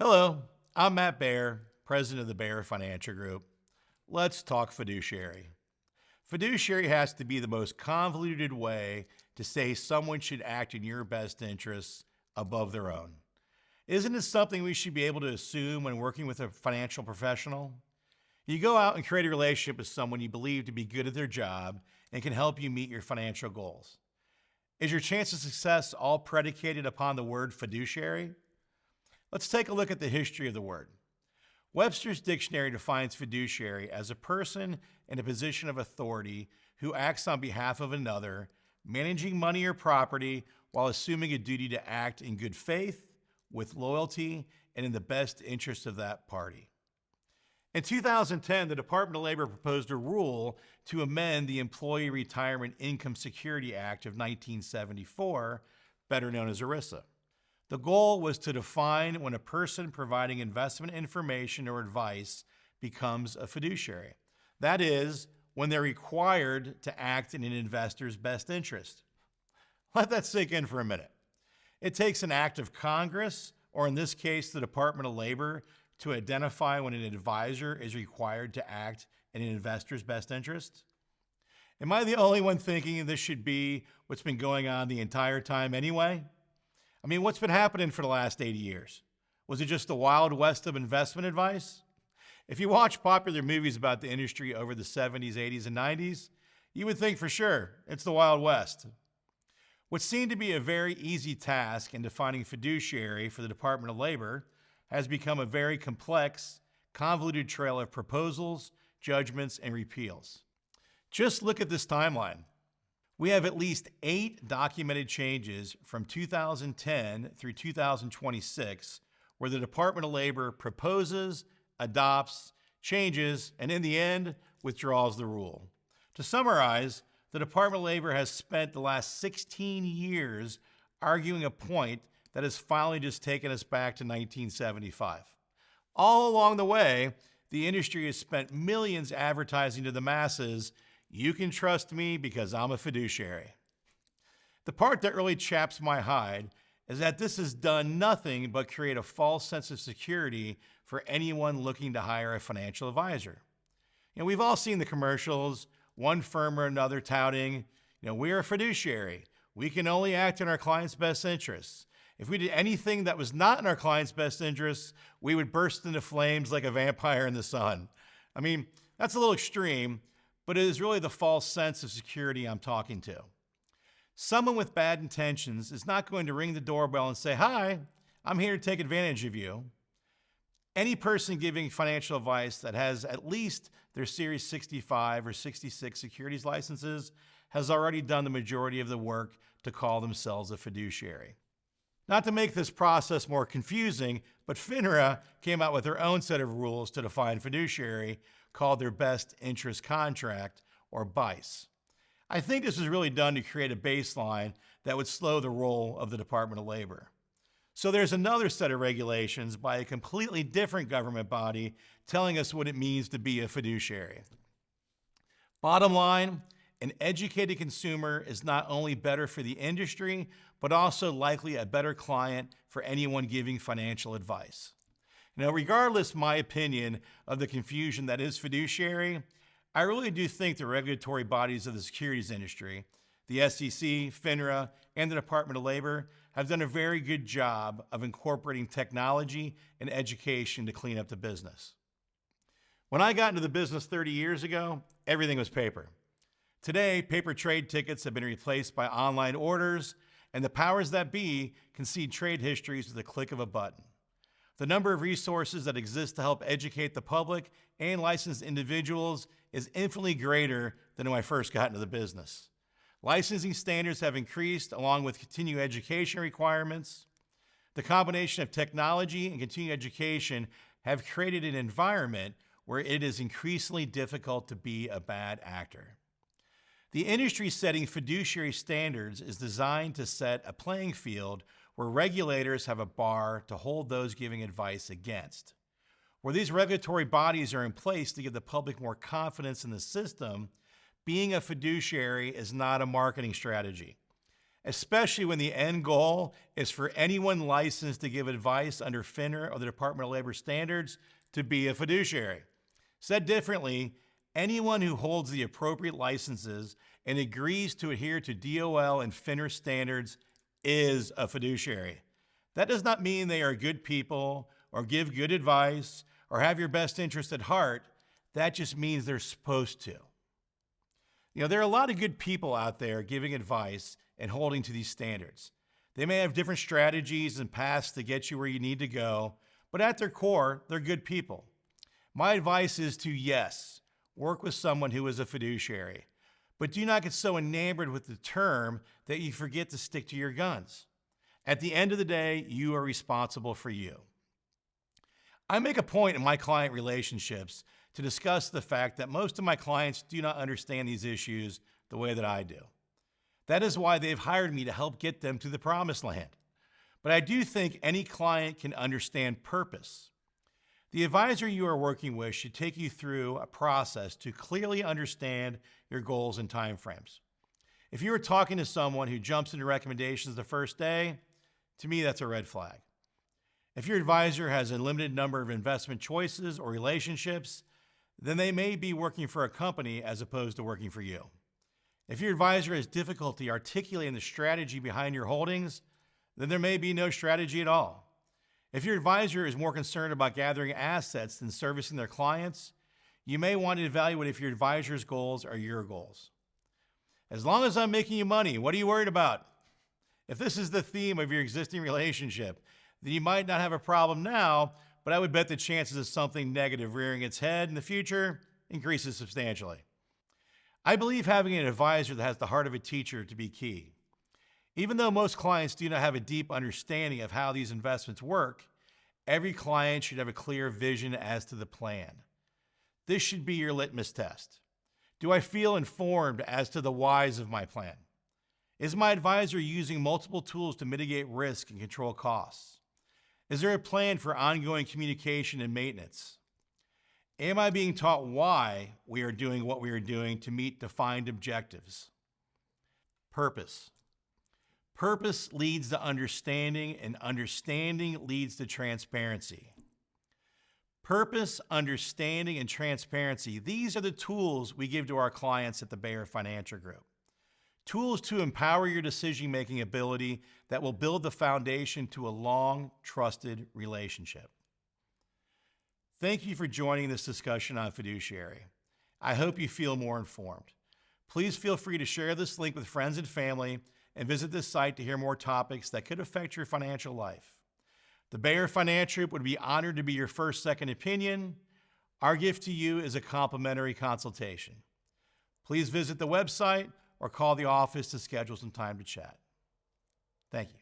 Hello, I'm Matt Baer, president of the Baer Financial Group. Let's talk fiduciary. Fiduciary has to be the most convoluted way to say someone should act in your best interests above their own. Isn't it something we should be able to assume when working with a financial professional? You go out and create a relationship with someone you believe to be good at their job and can help you meet your financial goals. Is your chance of success all predicated upon the word fiduciary? Let's take a look at the history of the word. Webster's dictionary defines fiduciary as a person in a position of authority who acts on behalf of another, managing money or property while assuming a duty to act in good faith, with loyalty, and in the best interest of that party. In 2010, the Department of Labor proposed a rule to amend the Employee Retirement Income Security Act of 1974, better known as ERISA. The goal was to define when a person providing investment information or advice becomes a fiduciary. That is, when they're required to act in an investor's best interest. Let that sink in for a minute. It takes an act of Congress, or in this case, the Department of Labor, to identify when an advisor is required to act in an investor's best interest. Am I the only one thinking this should be what's been going on the entire time anyway? I mean, what's been happening for the last 80 years? Was it just the Wild West of investment advice? If you watch popular movies about the industry over the 70s, 80s, and 90s, you would think for sure it's the Wild West. What seemed to be a very easy task in defining fiduciary for the Department of Labor has become a very complex, convoluted trail of proposals, judgments, and repeals. Just look at this timeline. We have at least 8 documented changes from 2010 through 2026 where the Department of Labor proposes, adopts, changes, and in the end, withdraws the rule. To summarize, the Department of Labor has spent the last 16 years arguing a point that has finally just taken us back to 1975. All along the way, the industry has spent millions advertising to the masses, "You can trust me because I'm a fiduciary." The part that really chaps my hide is that this has done nothing but create a false sense of security for anyone looking to hire a financial advisor. We've all seen the commercials, one firm or another touting, we're a fiduciary. We can only act in our client's best interests. If we did anything that was not in our client's best interests, we would burst into flames like a vampire in the sun. I mean, that's a little extreme, but it is really the false sense of security I'm talking to. Someone with bad intentions is not going to ring the doorbell and say, "Hi, I'm here to take advantage of you." Any person giving financial advice that has at least their Series 65 or 66 securities licenses has already done the majority of the work to call themselves a fiduciary. Not to make this process more confusing, but FINRA came out with their own set of rules to define fiduciary called their Best Interest Contract, or BICE. I think this was really done to create a baseline that would slow the roll of the Department of Labor. So there's another set of regulations by a completely different government body telling us what it means to be a fiduciary. Bottom line, an educated consumer is not only better for the industry, but also likely a better client for anyone giving financial advice. Regardless, my opinion, of the confusion that is fiduciary, I really do think the regulatory bodies of the securities industry, the SEC, FINRA, and the Department of Labor, have done a very good job of incorporating technology and education to clean up the business. When I got into the business 30 years ago, everything was paper. Today, paper trade tickets have been replaced by online orders, and the powers that be can see trade histories with the click of a button. The number of resources that exist to help educate the public and licensed individuals is infinitely greater than when I first got into the business. Licensing standards have increased along with continuing education requirements. The combination of technology and continuing education have created an environment where it is increasingly difficult to be a bad actor. The industry setting fiduciary standards is designed to set a playing field where regulators have a bar to hold those giving advice against. Where these regulatory bodies are in place to give the public more confidence in the system, being a fiduciary is not a marketing strategy. especially when the end goal is for anyone licensed to give advice under FINRA or the Department of Labor standards to be a fiduciary. Said differently, anyone who holds the appropriate licenses and agrees to adhere to DOL and FINRA standards is a fiduciary. That does not mean they are good people or give good advice or have your best interest at heart. That just means they're supposed to. There are a lot of good people out there giving advice and holding to these standards. They may have different strategies and paths to get you where you need to go, but at their core, they're good people. My advice is to, yes, work with someone who is a fiduciary, but do not get so enamored with the term that you forget to stick to your guns. At the end of the day, you are responsible for you. I make a point in my client relationships to discuss the fact that most of my clients do not understand these issues the way that I do. That is why they've hired me to help get them to the promised land. But I do think any client can understand purpose. The advisor you are working with should take you through a process to clearly understand your goals and timeframes. If you are talking to someone who jumps into recommendations the first day, to me, that's a red flag. If your advisor has a limited number of investment choices or relationships, then they may be working for a company as opposed to working for you. If your advisor has difficulty articulating the strategy behind your holdings, then there may be no strategy at all. If your advisor is more concerned about gathering assets than servicing their clients, you may want to evaluate if your advisor's goals are your goals. As long as I'm making you money, what are you worried about? If this is the theme of your existing relationship, then you might not have a problem now, but I would bet the chances of something negative rearing its head in the future increases substantially. I believe having an advisor that has the heart of a teacher to be key. Even though most clients do not have a deep understanding of how these investments work, every client should have a clear vision as to the plan. This should be your litmus test. Do I feel informed as to the whys of my plan? Is my advisor using multiple tools to mitigate risk and control costs? Is there a plan for ongoing communication and maintenance? Am I being taught why we are doing what we are doing to meet defined objectives? Purpose. Purpose leads to understanding, and understanding leads to transparency. Purpose, understanding, and transparency, these are the tools we give to our clients at the Bayer Financial Group. Tools to empower your decision-making ability that will build the foundation to a long, trusted relationship. Thank you for joining this discussion on Fiduciary. I hope you feel more informed. Please feel free to share this link with friends and family and visit this site to hear more topics that could affect your financial life. The Bayer Financial Group would be honored to be your first, second opinion. Our gift to you is a complimentary consultation. Please visit the website or call the office to schedule some time to chat. Thank you.